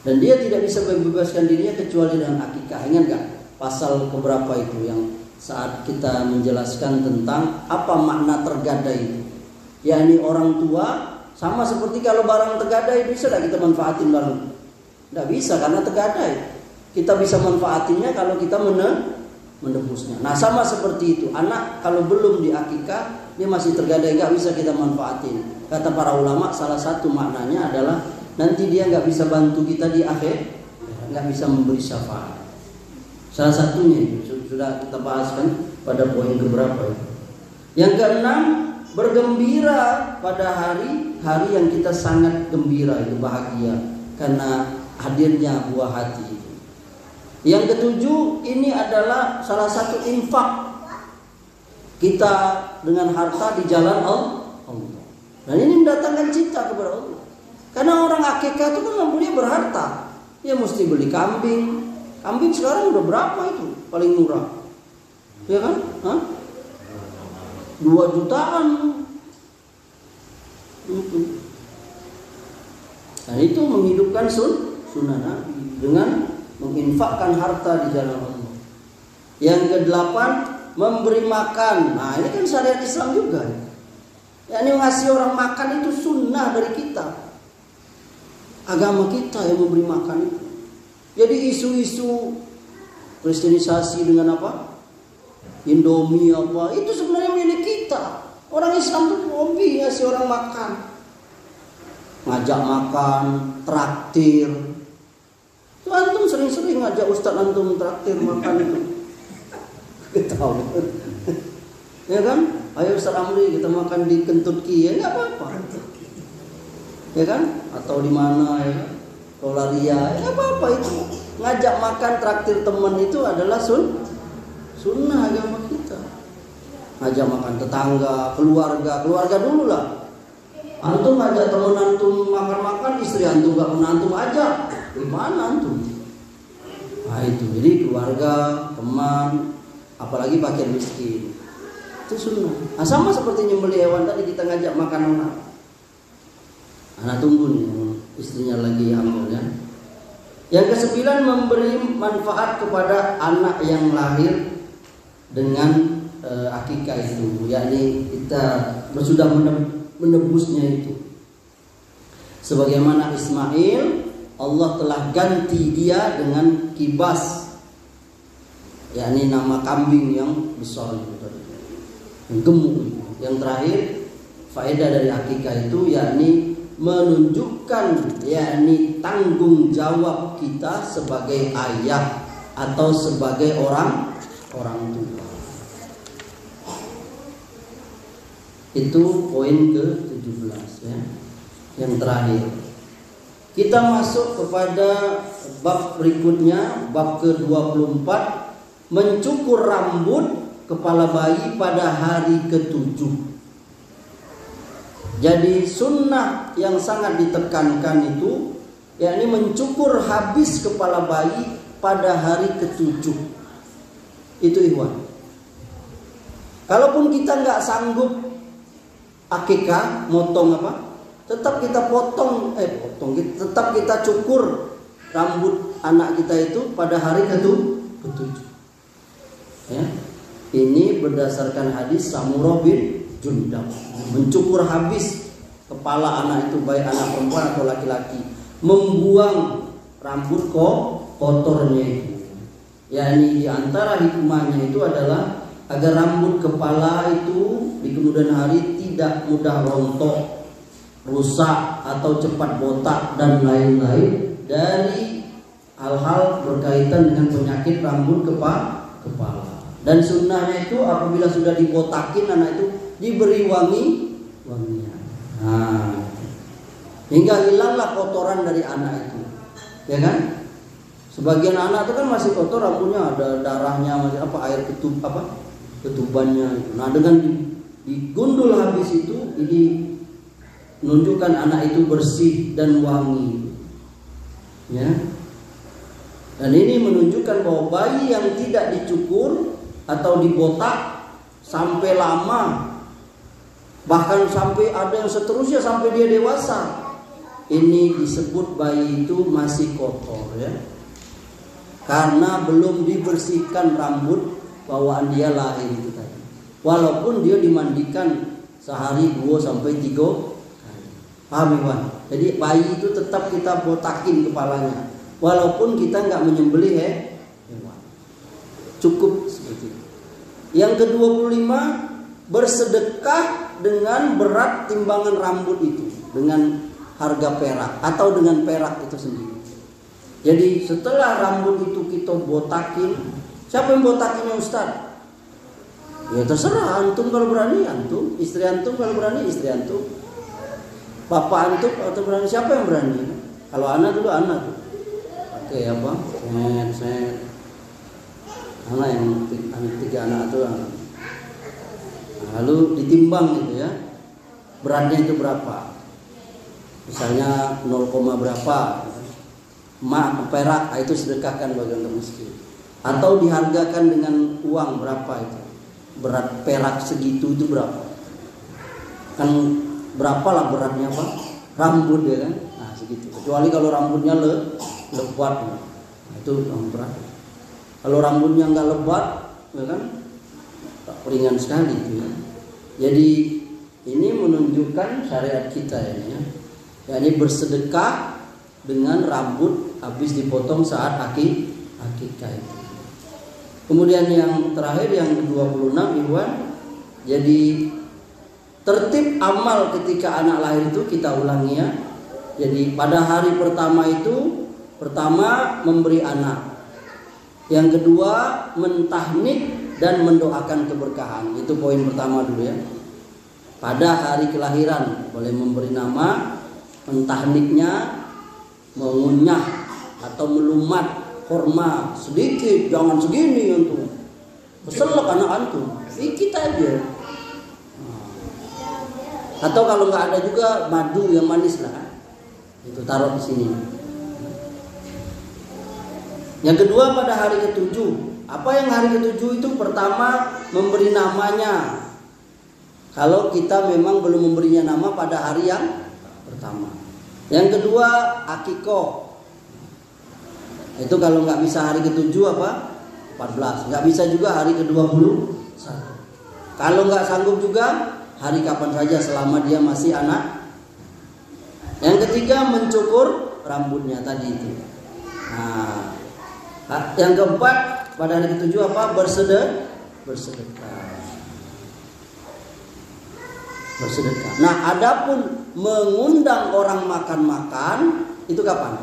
Dan dia tidak bisa membebaskan dirinya kecuali dengan akikah. Ingat nggak pasal keberapa itu yang saat kita menjelaskan tentang apa makna tergadai itu? Yakni orang tua sama seperti kalau barang tergadai, bisa tidak kita manfaatin barang? Tidak bisa karena tergadai. Kita bisa manfaatinnya kalau kita menebusnya. Nah sama seperti itu, anak kalau belum diakikah dia masih tergadai, nggak bisa kita manfaatin. Kata para ulama, salah satu maknanya adalah nanti dia nggak bisa bantu kita di akhir, nggak bisa memberi syafaat. Salah satunya itu sudah kita bahas kan pada poin keberapa itu. Yang keenam, bergembira pada hari yang kita sangat gembira, itu bahagia karena hadirnya buah hati itu. Yang ketujuh, ini adalah salah satu infak kita dengan harta di jalan Allah. Dan ini mendatangkan cinta kepada Allah. Karena orang akikah itu kan mampunya berharta, dia mesti beli kambing. Kambing sekarang udah berapa itu paling murah? Ya kan? 2 jutaan. Nah itu menghidupkan sunnah Nabi dengan menginfakkan harta di jalan Allah. Yang kedelapan, memberi makan. Nah ini kan syariat Islam juga. Yani ngasih orang makan itu sunnah dari kita. Agama kita yang memberi makan itu. Jadi isu-isu kristenisasi dengan apa? Indomie apa? Itu sebenarnya milik kita. Orang Islam itu hobi ngasih orang makan. Ngajak makan, traktir. Itu antum sering-sering ngajak ustaz antum traktir makan itu. Ketawa. Ya kan? Ayo Ustaz Amri kita makan di Kentucky, ya enggak apa-apa. Ya kan? Atau di mana ya kan? Rolaria, ya apa-apa itu. Ngajak makan traktir teman itu adalah sunnah agama kita. ngajak makan tetangga, keluarga dulu lah. Antum ngajak teman antum makan-makan, istri antum gak pernah antum ajak, gimana antum? Nah itu, jadi keluarga, teman, apalagi pakaian miskin, itu sunnah. Nah, sama seperti nyembeli hewan tadi, kita ngajak makan orang. Anak tunggu nih, istrinya lagi hamil ya. Yang ke-9, memberi manfaat kepada anak yang lahir dengan akikah itu, yakni kita sudah menebusnya itu. Sebagaimana Ismail, Allah telah ganti dia dengan kibas, yakni nama kambing yang besar itu tadi, yang gemuk itu. Yang terakhir, faedah dari akikah itu yakni menunjukkan yakni tanggung jawab kita sebagai ayah atau sebagai orang tua. Itu poin ke-17 ya. Yang terakhir, kita masuk kepada bab berikutnya, bab ke-24, mencukur rambut kepala bayi pada hari ke-7. Jadi sunnah yang sangat ditekankan itu yakni mencukur habis kepala bayi pada hari ke-7. Itu ikhwan. Kalaupun kita nggak sanggup akikah, motong apa, tetap kita tetap kita cukur rambut anak kita itu pada hari ke-7. Ya. Ini berdasarkan hadis Samurah bin Jundab, mencukur habis kepala anak itu, baik anak perempuan atau laki-laki, membuang rambut kotornya itu. yakni di antara hikmahnya itu adalah agar rambut kepala itu di kemudian hari tidak mudah rontok, rusak atau cepat botak dan lain-lain dari hal-hal berkaitan dengan penyakit rambut kepala. Dan sunnahnya itu apabila sudah dibotakin anak itu diberi wangian. Nah, hingga hilanglah kotoran dari anak itu, ya kan? Sebagian anak itu kan masih kotor, rambutnya ada darahnya, masih air ketubannya. Nah, dengan digundul habis itu, ini menunjukkan anak itu bersih dan wangi, ya. Dan ini menunjukkan bahwa bayi yang tidak dicukur atau dibotak sampai lama, bahkan sampai ada yang seterusnya sampai dia dewasa, ini disebut bayi itu masih kotor, ya. Karena belum dibersihkan rambut bawaan dia lahir itu tadi. Walaupun dia dimandikan sehari 2 sampai 3 kali. Paham ya? Jadi bayi itu tetap kita botakin kepalanya, walaupun kita nggak menyembelih hewan. Cukup seperti itu. Yang ke-25, bersedekah dengan berat timbangan rambut itu, dengan harga perak atau dengan perak itu sendiri. Jadi setelah rambut itu kita botakin, siapa yang botakinnya Ustaz? Ya terserah antum kalau berani antum, istri antum kalau berani istri antum, bapak antum atau berani, siapa yang berani? Kalau anak dulu anak tuh. Oke apa? Set. Anak yang 3 anak tuh. Lalu ditimbang gitu ya. Beratnya itu berapa? Misalnya 0, berapa? Perak, itu sedekahkan bagi orang miskin. Atau dihargakan dengan uang berapa itu? Berat perak segitu itu berapa? Kan berapalah beratnya Pak? Rambut ya kan? Nah segitu. Kecuali kalau rambutnya lebat, nah, itu berat. Kalau rambutnya nggak lebat, ya kan? Ringan sekali itu ya. Jadi ini menunjukkan syariat kita ya. Yakni bersedekah dengan rambut habis dipotong saat akikah itu. Kemudian yang terakhir yang ke-26 Ikhwan, jadi tertib amal ketika anak lahir itu kita ulangi ya. Jadi pada hari pertama itu, pertama memberi anak, yang kedua mentahnik dan mendoakan keberkahan. Itu poin pertama dulu ya. Pada hari kelahiran boleh memberi nama, mentahniknya mengunyah atau melumat korma sedikit, jangan segini antum. Keselak anak antum. Dikit aja. Atau kalau nggak ada juga madu yang manis lah, itu taruh di sini. Yang kedua pada hari ketujuh. Apa yang hari ketujuh itu? Pertama memberi namanya. Kalau kita memang belum memberinya nama pada hari yang pertama. Yang kedua akikoh. Itu kalau nggak bisa hari ketujuh apa? 14. Nggak bisa juga hari ke-21. Kalau nggak sanggup juga hari kapan saja selama dia masih anak. Yang ketiga mencukur rambutnya tadi itu. Nah, yang keempat pada hari ketujuh apa? Bersedekah. Nah, adapun mengundang orang makan-makan itu kapan?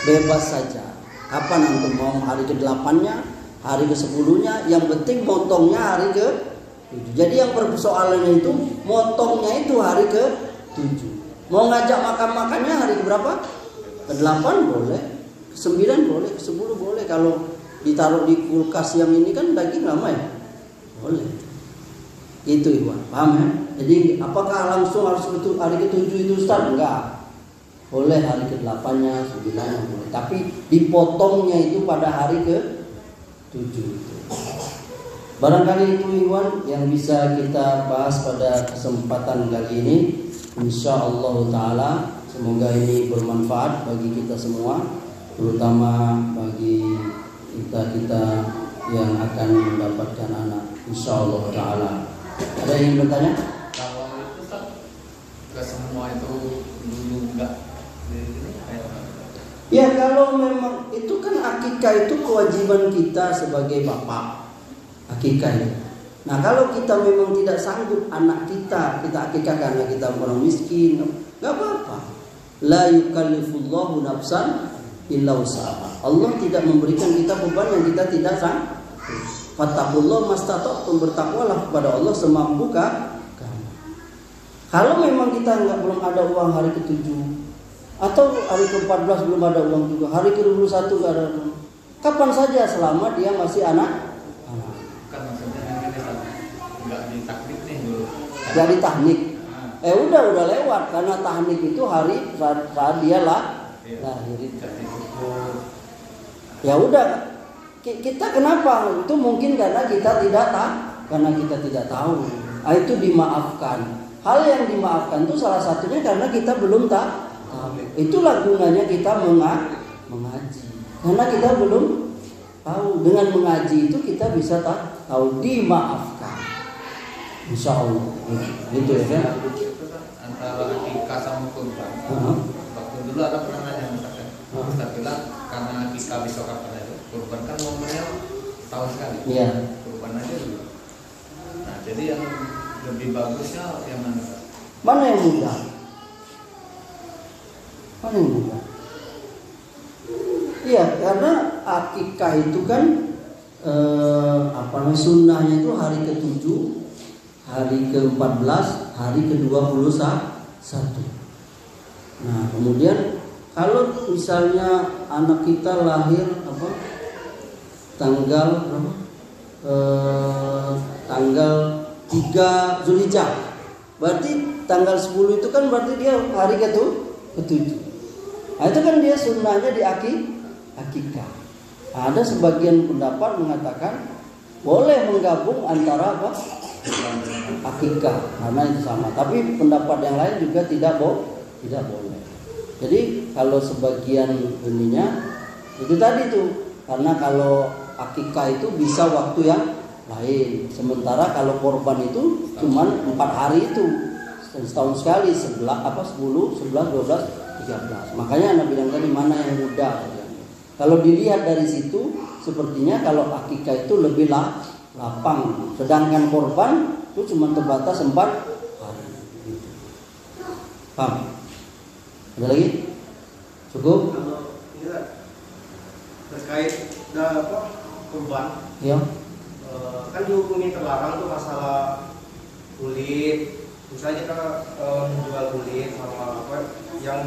Bebas saja. Kapan antum mau, hari ke-8-nya, hari ke-10-nya, yang penting motongnya hari ke-7. Jadi yang persoalannya itu motongnya itu hari ke-7. Mau ngajak makan-makannya hari ke-berapa? Ke-8 boleh, ke-9 boleh, ke-10 boleh. Kalau ditaruh di kulkas yang ini kan daging lama ya? Boleh. Itu Iwan, paham ya? Jadi apakah langsung harus betul hari ke-7 itu Ustaz? Enggak. Boleh hari ke-8-nya, 9-nya boleh. Tapi dipotongnya itu pada hari ke-7 itu. Barangkali itu Iwan yang bisa kita bahas pada kesempatan kali ini. InsyaAllah ta'ala semoga ini bermanfaat bagi kita semua, terutama bagi kita yang akan mendapatkan anak, InsyaAllah ta'ala. Ada yang ingin bertanya? Kalau itu kan gak semua itu dulu enggak. Ya kalau memang itu kan akikah itu kewajiban kita sebagai bapak. Akikah itu. Nah kalau kita memang tidak sanggup anak kita akikah karena kita orang miskin, nggak apa-apa. La yukallifullahu nafsan illa wus'aha. Allah tidak memberikan kita beban yang kita tidak sanggup. Fattaqullah mastata'tum, bertakwalah kepada Allah semampu kamu. Kalau memang kita belum ada uang hari ke-7 atau hari ke-14 belum ada uang juga, hari ke-21 nggak ada uang, kapan saja selama dia masih anak. Kan maksudnya nggak ditaknik nih dulu. Nggak ditahnik. Udah lewat karena tahnik itu hari saat dia lahir. Ya udah. Kita kenapa? Itu mungkin karena kita tidak tahu. Itu dimaafkan. Hal yang dimaafkan itu salah satunya karena kita belum tahu. Itulah gunanya kita mengaji. Karena kita belum tahu. Dengan mengaji itu kita bisa tahu, dimaafkan. Insya Allah. Gitu ya. Antara akikah sama kurban. Waktu dulu ada pernah yang mengatakan, Ustaz bilang karena akikah besok kapan itu, kurban kan momennya tahun sekali. Iya. Kurban aja dulu. Nah, jadi yang lebih bagusnya yang mana? Mana yang mudah? Mana yang mudah? Iya, karena akikah itu kan sunnahnya itu hari ke-7, hari ke-14, hari ke-21. Nah, kemudian kalau misalnya anak kita lahir tanggal 3 Zulhijjah, berarti tanggal 10 itu kan berarti dia hari ke-7. Nah, itu kan dia sunnahnya di akikah. Ada sebagian pendapat mengatakan boleh menggabung antara akikah karena itu sama. Tapi pendapat yang lain juga tidak boleh. Jadi kalau sebagian ininya itu tadi tuh, karena kalau akikah itu bisa waktu yang lain. Sementara kalau korban itu cuman 4 hari itu, setahun sekali, 10, 11, 12, 13. Makanya Anda bilang tadi mana yang mudah. Kalau dilihat dari situ, sepertinya kalau akikah itu lebih lapang. Sedangkan korban itu cuma terbatas 4 hari. Paham? Ada lagi? Cukup? Kalau terkait kurban, Ya. Kan dihukumi terlarang tuh masalah kulit. Misalnya kita menjual kulit sama yang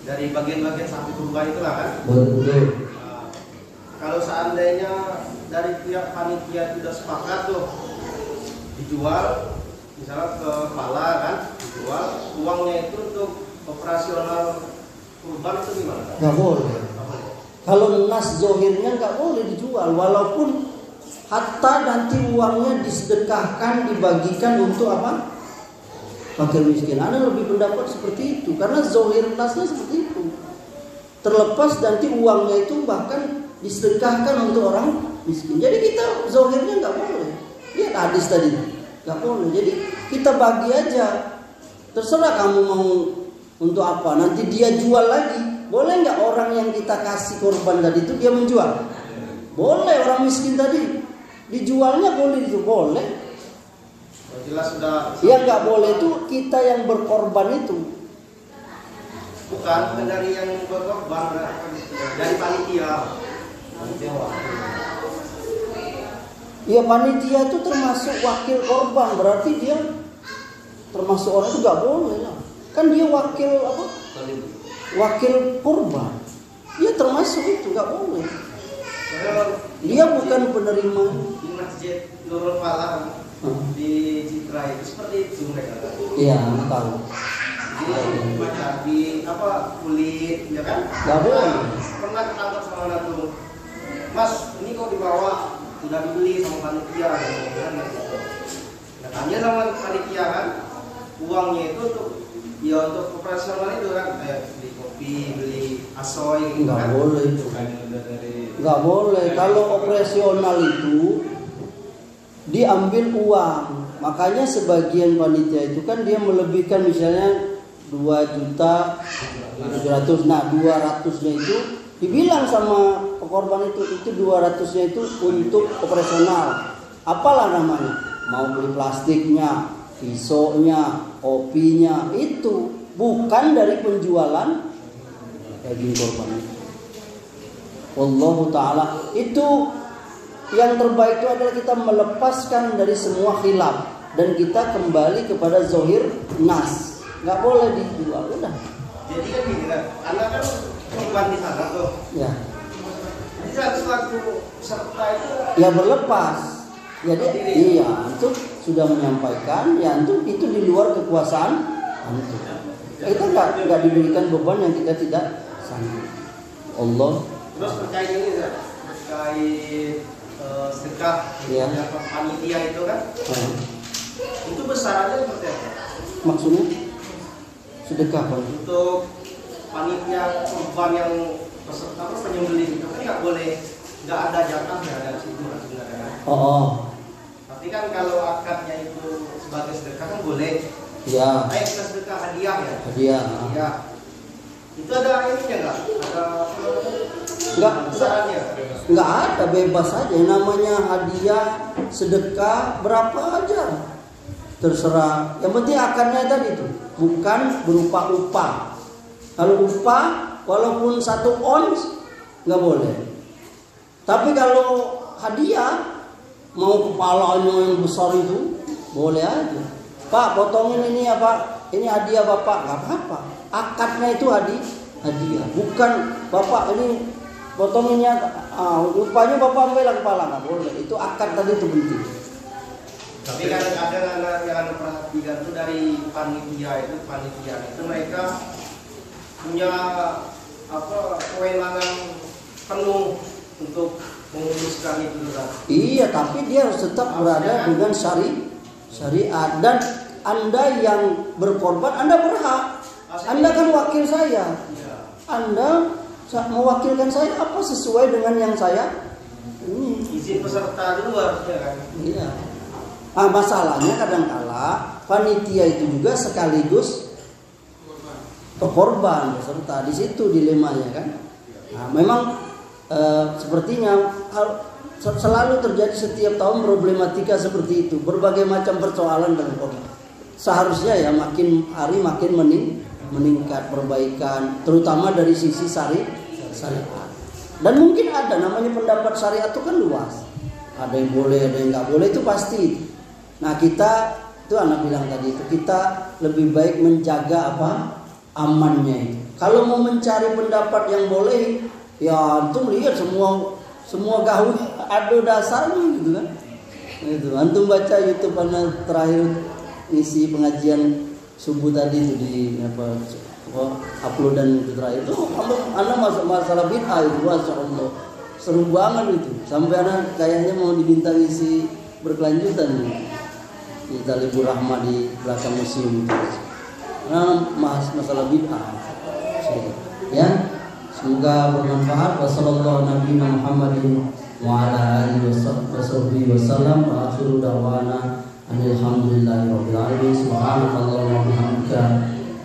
dari bagian-bagian sapi kurban itulah kan. Betul. Kalau seandainya dari pihak panitia sudah sepakat tuh dijual, misalnya ke kepala kan, dijual, uangnya itu untuk operasional kurban itu gimana? Nggak boleh. Kalau nas zohirnya nggak boleh dijual, walaupun hatta nanti uangnya disedekahkan, dibagikan untuk apa? Fakir miskin. Ada lebih pendapat seperti itu, karena zohir nasnya seperti itu. Terlepas nanti uangnya itu bahkan disedekahkan untuk orang miskin. Jadi kita zohirnya nggak boleh. Lihat hadis tadi, nggak boleh. Jadi kita bagi aja. Terserah kamu mau untuk apa. Nanti dia jual lagi. Boleh nggak orang yang kita kasih korban tadi itu dia menjual? Boleh. Orang miskin tadi dijualnya boleh itu boleh. Jelas sudah. Yang nggak boleh itu kita yang berkorban itu. Bukan dari yang berkorban, dari panitia. Ya panitia itu termasuk wakil korban, berarti dia termasuk orang itu nggak boleh lah. Kan dia wakil apa? Wakil korban. Dia termasuk itu nggak boleh. Dia bukan penerima. Di Masjid Nurul Falah di Citra itu seperti itu mereka. Iya, tahu. Jadi baca di apa kulit, ya kan? Nggak boleh. Pernah ketangkap sama anak tuh, Mas, ini kok dibawa sudah dibeli sama panitia, kan? Nah, tanya sama panitia kan, uangnya itu untuk ya untuk operasional itu kan, kayak beli kopi, beli asoy, gitu Nggak kan? boleh itu. Nggak boleh. Kalau operasional itu diambil uang. Makanya sebagian panitia itu kan dia melebihkan misalnya 2.700.000. Nah 200-nya itu dibilang sama korban itu 200-nya itu untuk operasional. Apalah namanya? Mau beli plastiknya, pisaunya, kopinya, itu bukan dari penjualan daging korban itu. Wallahu ta'ala, itu yang terbaik itu adalah kita melepaskan dari semua khilaf dan kita kembali kepada zohir nas. Nggak boleh dijual, udah. Jadi kan gini kan, anak kan korban di sana tuh. Ya. Jadi satu peserta itu Ya berlepas. Jadi iya, itu sudah menyampaikan, ya itu di luar kekuasaan itu. Kita nggak diberikan beban yang kita tidak sanggup. Allah. terus terkait ini kan, terkait sedekah Ya. yang panitia itu kan, itu besarannya seperti apa? Maksudnya sedekah Pak? Untuk panitia korban yang peserta penyembelih itu kan nggak boleh, nggak ada jatahnya dari situ kan sebenarnya. Oh. Tapi kan kalau akadnya itu sebagai sedekah kan boleh. Ya. Kayak kita sedekah hadiah ya. Hadiah. Iya. Itu ada ininya nggak? Ada besarannya? Nggak ada, bebas aja. Namanya hadiah, sedekah berapa aja. Terserah. Yang penting akadnya tadi itu bukan berupa upah. Kalau upah walaupun 1 ons nggak boleh. Tapi kalau hadiah mau kepalanya yang besar itu boleh aja. Pak, potongin ini ya Pak. Ini hadiah Bapak, nggak apa-apa. Akadnya itu hadiah. Bukan Bapak ini potonginnya, upahnya Bapak ambil kepala, nggak boleh. Itu akad tadi itu penting. Tapi kadang-kadang anak yang perhatikan itu dari panitia itu mereka punya kewenangan penuh untuk memutuskan itu kan. Iya, tapi dia harus tetap berada dengan syariat. Dan Anda yang berkorban, Anda berhak. Anda kan wakil saya. Anda mewakilkan saya apa sesuai dengan yang saya ini. Izin peserta dulu harusnya kan. Iya. Masalahnya kadang-kala panitia itu juga sekaligus korban peserta. Di situ dilemanya kan. Nah, memang sepertinya selalu terjadi setiap tahun problematika seperti itu. Berbagai macam persoalan dalam korban. Seharusnya ya makin hari makin meningkat perbaikan, terutama dari sisi syariat. Dan mungkin ada namanya pendapat syariat itu kan luas. Ada yang boleh, ada yang nggak boleh, itu pasti. Nah kita itu anak bilang tadi itu kita lebih baik menjaga amannya itu. Kalau mau mencari pendapat yang boleh, ya antum lihat semua gaul ada dasarnya gitu kan. Itu antum baca YouTube Anda terakhir ngisi pengajian subuh tadi itu di apa uploadan itu terakhir itu Anda masuk masalah bid'ah itu, masyaallah seru banget itu sampai Anda kayaknya mau diminta ngisi berkelanjutan nih di Talibur Rahmah di belakang museum itu. Nah, masalah bid'ah ya. Semoga bermanfaat. Wassallallahu nabiyana Muhammadin wa ala alihi washabbihi wasallam wa akhiru da'wana alhamdulillahi rabbil alamin. Subhanakallahumma wa bihamdika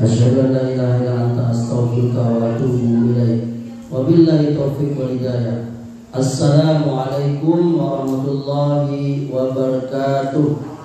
asyhadu an la ilaha illa anta astaghfiruka wa atubu ilaik. Wabillahi taufiq wal hidayah. Assalamualaikum warahmatullahi wabarakatuh.